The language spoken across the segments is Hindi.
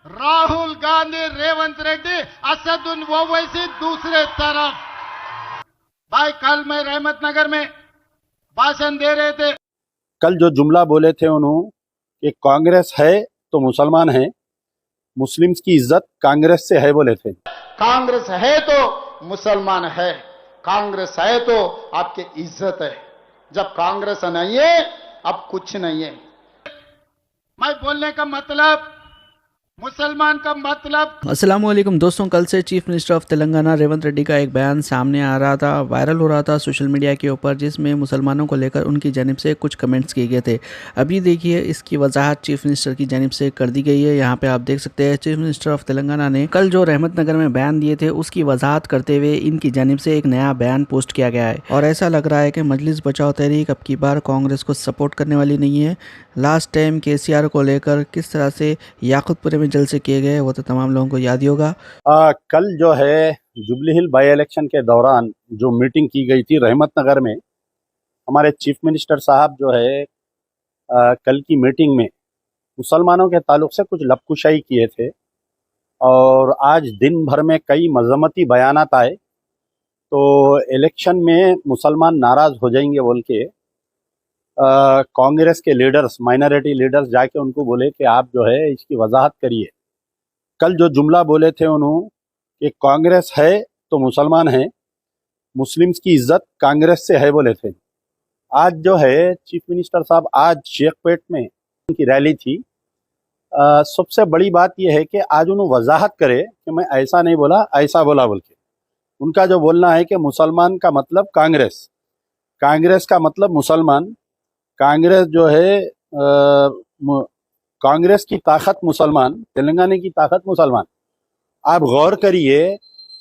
राहुल गांधी, रेवंत रेड्डी, असदुद्दीन ओवैसी दूसरे तरफ। भाई कल मैं रहमत नगर में भाषण दे रहे थे। कल जो जुमला बोले थे उन्होंने कि कांग्रेस है तो मुसलमान है, मुस्लिम्स की इज्जत कांग्रेस से है बोले थे। कांग्रेस है तो मुसलमान है, कांग्रेस है तो आपकी इज्जत है। जब कांग्रेस नहीं है अब कुछ नहीं है। मैं बोलने का मतलब मुसलमान का मतलब। अस्सलामुअलैकुम दोस्तों, कल से chief minister of Telangana Revanth Reddy का एक बयान सामने आ रहा था, वायरल हो रहा था सोशल मीडिया के ऊपर, जिसमें मुसलमानों को लेकर उनकी जानिब से कुछ कमेंट्स किए गए थे। अभी देखिए इसकी वजाहत चीफ मिनिस्टर की जानिब से कर दी गई है। यहाँ पे आप देख सकते हैं चीफ मिनिस्टर ऑफ तेलंगाना ने कल जो रहमत नगर में बयान दिए थे उसकी वजाहत करते हुए इनकी जानिब से एक नया बयान पोस्ट किया गया है। और ऐसा लग रहा है कि मजलिस बचाओ तहरीक अब की बार कांग्रेस को सपोर्ट करने वाली नहीं है। लास्ट टाइम KCR को लेकर किस तरह से याकूतपुरे में जलसे किए गए वो तो तमाम लोगों को याद ही होगा। कल जो है जुबली हिल बाई इलेक्शन के दौरान जो मीटिंग की गई थी रहमत नगर में, हमारे चीफ मिनिस्टर साहब जो है कल की मीटिंग में मुसलमानों के ताल्लुक से कुछ लपकुशाई किए थे और आज दिन भर में कई मजम्मती बयानात आए। तो इलेक्शन में मुसलमान नाराज हो जाएंगे बोल के कांग्रेस के लीडर्स, माइनॉरिटी लीडर्स जाके उनको बोले कि आप जो है इसकी वजाहत करिए। कल जो जुमला बोले थे उन्होंने कि कांग्रेस है तो मुसलमान है, मुस्लिम्स की इज्जत कांग्रेस से है बोले थे। आज जो है चीफ मिनिस्टर साहब आज शेखपेट में उनकी रैली थी। सबसे बड़ी बात यह है कि आज उन्होंने वजाहत करे कि मैं ऐसा नहीं बोला, ऐसा बोला बोल के। उनका जो बोलना है कि मुसलमान का मतलब कांग्रेस, कांग्रेस का मतलब मुसलमान, कांग्रेस जो है कांग्रेस की ताकत मुसलमान, तेलंगाना की ताकत मुसलमान। आप गौर करिए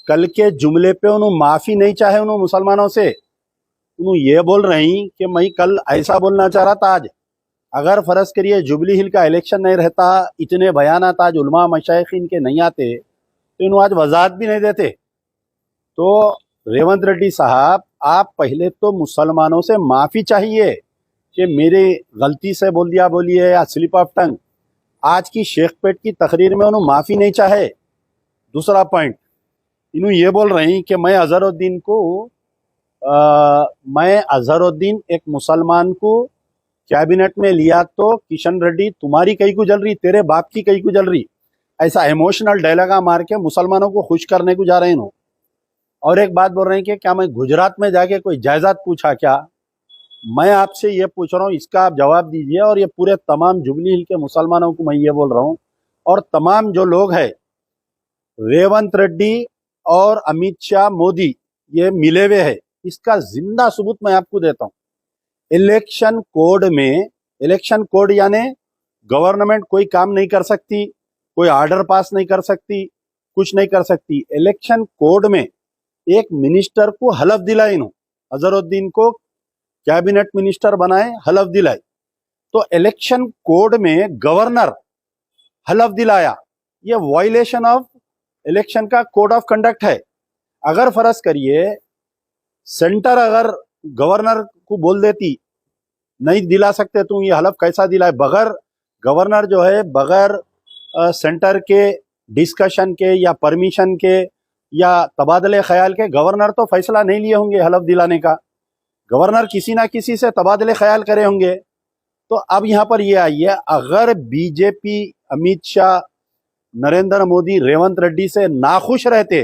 कल के जुमले पे उन्होंने माफी नहीं चाहे उन्होंने मुसलमानों से। उन्होंने ये बोल रही कि मैं कल ऐसा बोलना चाह रहा था। आज अगर फर्ज करिए जुबली हिल का इलेक्शन नहीं रहता, इतने बयान आज उलमा मशाइखीन के नहीं आते तो इन्होंने आज वजाहत भी नहीं देते। तो रेवंत रेड्डी साहब, आप पहले तो मुसलमानों से माफी चाहिए कि मेरी गलती से बोल दिया बोलिए या स्लिप ऑफ टंग। आज की शेखपेट की तकरीर में उन्होंने माफी नहीं चाहे। दूसरा पॉइंट, इन्होंने ये बोल रही कि मैं अजहरुद्दीन एक मुसलमान को कैबिनेट में लिया तो किशन रेड्डी तुम्हारी कई को जल रही, तेरे बाप की कई को जल रही। ऐसा इमोशनल डायलॉगा मार के मुसलमानों को खुश करने को जा रहे हैं। और एक बात बोल रहे हैं कि क्या मैं गुजरात में जाके कोई जायदाद पूछा क्या? मैं आपसे ये पूछ रहा हूँ, इसका आप जवाब दीजिए। और ये पूरे तमाम जुबली हिल के मुसलमानों को मैं ये बोल रहा हूँ, और तमाम जो लोग हैं, रेवंत रेड्डी और अमित शाह, मोदी ये मिले हुए हैं, इसका जिंदा सबूत मैं आपको देता हूँ। इलेक्शन कोड में, इलेक्शन कोड यानी गवर्नमेंट कोई काम नहीं कर सकती, कोई ऑर्डर पास नहीं कर सकती, कुछ नहीं कर सकती। इलेक्शन कोड में एक मिनिस्टर को हलफ दिलाई, अजहरुद्दीन को कैबिनेट मिनिस्टर बनाए, हलफ दिलाई। तो इलेक्शन कोड में गवर्नर हलफ दिलाया, ये वायलेशन ऑफ इलेक्शन का कोड ऑफ कंडक्ट है। अगर फर्ज करिए सेंटर अगर गवर्नर को बोल देती नहीं दिला सकते तुम, ये हलफ कैसा दिलाए? बगैर गवर्नर जो है, बगैर सेंटर के डिस्कशन के या परमिशन के या तबादले ख्याल के, गवर्नर तो फैसला नहीं लिए होंगे हलफ दिलाने का। गवर्नर किसी ना किसी से तबादले ख्याल करे होंगे। तो अब यहाँ पर ये आइए, अगर बीजेपी, अमित शाह, नरेंद्र मोदी रेवंत रेड्डी से नाखुश रहते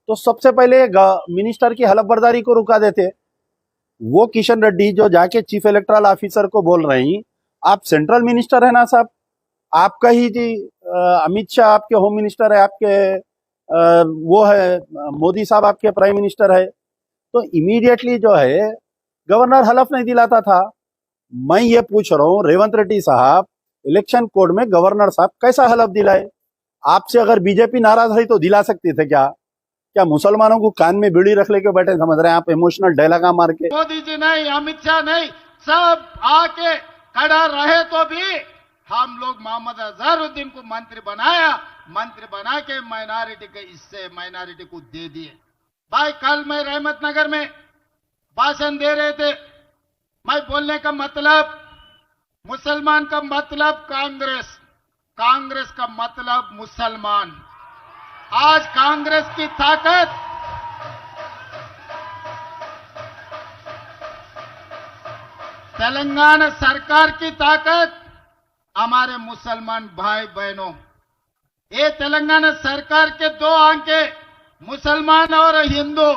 तो सबसे पहले मिनिस्टर की हलफ बर्दारी को रुका देते। वो किशन रेड्डी जो जाके चीफ इलेक्टोरल ऑफिसर को बोल रही, आप सेंट्रल मिनिस्टर है ना साहब, आपका ही जी अमित शाह आपके होम मिनिस्टर है, आपके वो है मोदी साहब आपके प्राइम मिनिस्टर है। तो इमीडिएटली जो है गवर्नर हलफ नहीं दिलाता था। मैं ये पूछ रहा हूँ रेवंत रेड्डी साहब, इलेक्शन कोड में गवर्नर साहब कैसा हलफ दिलाए? आपसे अगर बीजेपी नाराज है तो दिला सकते थे क्या? क्या मुसलमानों को कान में बीड़ी रख लेके बैठे समझ रहे हैं आप, इमोशनल डायलॉगा मार के? मोदी जी नहीं, अमित शाह नहीं, सब आके खड़ा रहे तो भी हम लोग मोहम्मद अजहरुद्दीन को मंत्री बनाया, मंत्री बना के माइनॉरिटी के हिस्से माइनॉरिटी को दे दिए। भाई कल मैं रहमत नगर में भाषण दे रहे थे। मैं बोलने का मतलब, मुसलमान का मतलब कांग्रेस, कांग्रेस का मतलब मुसलमान। आज कांग्रेस की ताकत तेलंगाना सरकार की ताकत हमारे मुसलमान भाई बहनों, ये तेलंगाना सरकार के दो आंखें मुसलमान और हिंदू,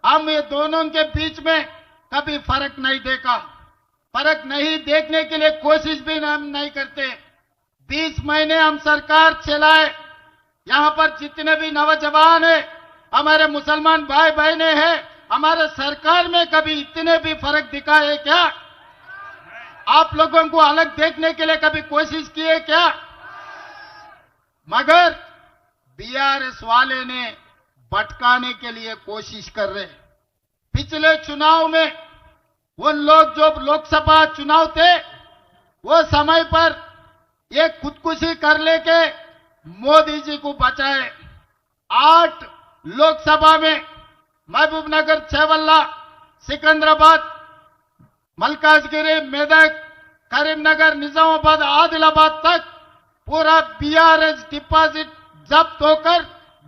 हम ये दोनों के बीच में कभी फर्क नहीं देखा। फर्क नहीं देखने के लिए कोशिश भी हम नहीं करते। 20 महीने हम सरकार चलाए, यहां पर जितने भी नौजवान है हमारे मुसलमान भाई बहने हैं, हमारे सरकार में कभी इतने भी फर्क दिखाए क्या? आप लोगों को अलग देखने के लिए कभी कोशिश की है क्या? मगर बीआरएस वाले ने भटकाने के लिए कोशिश कर रहे। पिछले चुनाव में वो लोग जो लोकसभा चुनाव थे वो समय पर ये खुदकुशी कर लेके मोदी जी को बचाए। 8 लोकसभा में महबूबनगर, छेवल्ला, सिकंदराबाद, मलकाजगिरी, मेदक, करीमनगर, निजामाबाद, आदिलाबाद तक पूरा बीआरएस डिपॉजिट जब्त होकर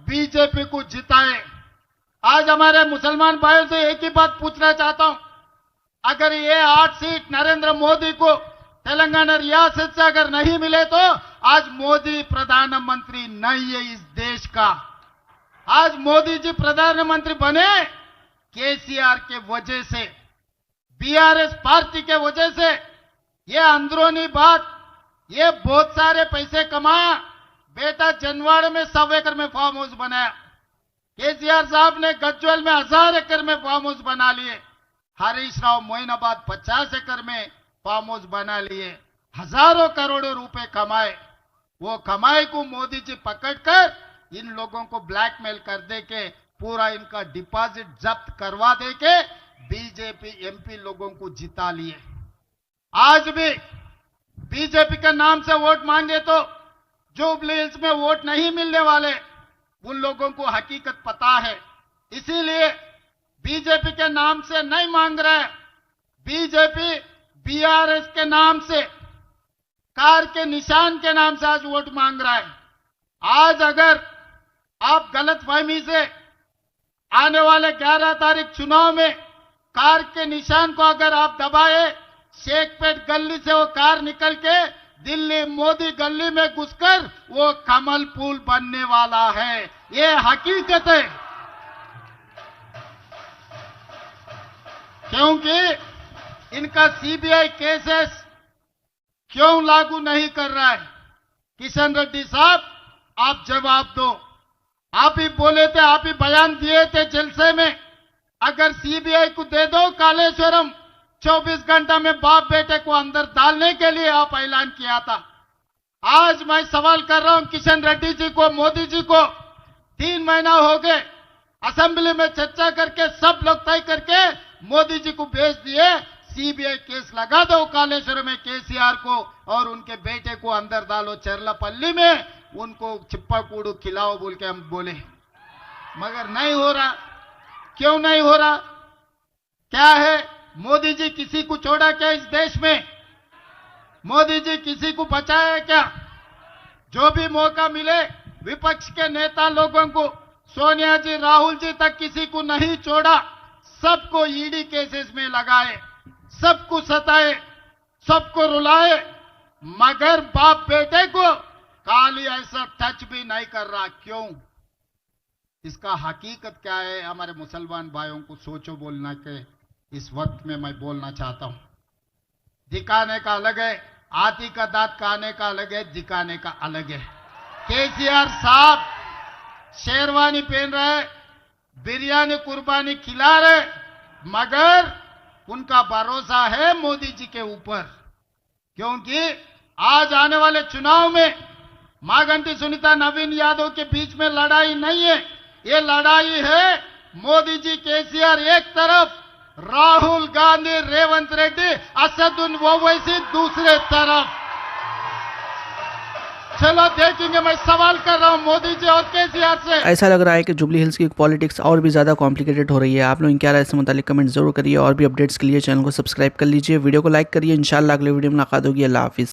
बीजेपी को जिताए। आज हमारे मुसलमान भाइयों से एक ही बात पूछना चाहता हूं, अगर ये 8 सीट नरेंद्र मोदी को तेलंगाना रियासत से अगर नहीं मिले तो आज मोदी प्रधानमंत्री नहीं है इस देश का। आज मोदी जी प्रधानमंत्री बने केसीआर के वजह से, बीआरएस पार्टी के वजह से। ये अंदरूनी बात, ये बहुत सारे पैसे कमाया, बेटा जनवाड़े में 100 एकड़ में फार्म हाउस बनाया, केसीआर साहब ने गज्वेल में 1000 एकड़ में फार्म हाउस बना लिए, हरीश राव मोइनाबाद 50 एकड़ में फार्म हाउस बना लिए, हजारों करोड़ों रुपए कमाए। वो कमाई को मोदी जी पकड़कर इन लोगों को ब्लैकमेल कर दे के पूरा इनका डिपॉजिट जब्त करवा दे के बीजेपी एमपी लोगों को जिता लिए। आज भी बीजेपी के नाम से वोट मांगे तो जुबली हिल्स में वोट नहीं मिलने वाले, उन लोगों को हकीकत पता है। इसीलिए बीजेपी के नाम से नहीं मांग रहे, बीजेपी बीआरएस के नाम से, कार के निशान के नाम से आज वोट मांग रहा है। आज अगर आप गलतफहमी से आने वाले 11 तारीख चुनाव में कार के निशान को अगर आप दबाए, शेखपेट गली से वो कार निकल के दिल्ली मोदी गली में घुसकर वो कमल पुल बनने वाला है, ये हकीकत है। क्योंकि इनका सीबीआई केसेस क्यों लागू नहीं कर रहा है? किशन रेड्डी साहब, आप जवाब दो। आप ही बोले थे, आप ही बयान दिए थे जलसे में, अगर सीबीआई को दे दो कालेश्वरम, 24 घंटा में बाप बेटे को अंदर डालने के लिए आप ऐलान किया था। आज मैं सवाल कर रहा हूं किशन रेड्डी जी को, मोदी जी को, 3 महीना हो गए, असेंबली में चर्चा करके सब लोग तय करके मोदी जी को भेज दिए, सीबीआई केस लगा दो कालेश्वर में केसीआर को और उनके बेटे को अंदर डालो चरलापल्ली में, उनको चिप्पा कूड़ू खिलाओ बोल के हम बोले, मगर नहीं हो रहा। क्यों नहीं हो रहा? क्या है, मोदी जी किसी को छोड़ा क्या इस देश में? मोदी जी किसी को बचाया क्या? जो भी मौका मिले विपक्ष के नेता लोगों को, सोनिया जी, राहुल जी तक किसी को नहीं छोड़ा, सबको ईडी केसेस में लगाए, सबको सताए, सबको रुलाए, मगर बाप बेटे को खाली ऐसा टच भी नहीं कर रहा। क्यों? इसका हकीकत क्या है? हमारे मुसलमान भाइयों को सोचो बोलना के इस वक्त में मैं बोलना चाहता हूं। दिखाने का अलग है, हाथी का दांत खाने का अलग है, दिखाने का अलग है। केसीआर साहब शेरवानी पहन रहे, बिरयानी कुर्बानी खिला रहे, मगर उनका भरोसा है मोदी जी के ऊपर, क्योंकि आज आने वाले चुनाव में माघंटी सुनीता, नवीन यादव के बीच में लड़ाई नहीं है, ये लड़ाई है मोदी जी केसीआर एक तरफ, राहुल गांधी, रेवंत रेड्डी, असदुद्दीन ओवैसी दूसरे तरफ। चलो देखेंगे। मैं सवाल कर रहा हूं मोदी जी और केसीआर से। ऐसा लग रहा है कि जुबली हिल्स की पॉलिटिक्स और भी ज़्यादा कॉम्प्लिकेटेड हो रही है। आप लोग क्या राय, इससे मुतालिक कमेंट जरूर करिए और भी अपडेट्स के लिए चैनल को सब्सक्राइब कर लीजिए, वीडियो को लाइक करिए। इंशाल्लाह अगले वीडियो में मुलाकात होगी। अल्लाह हाफिज़।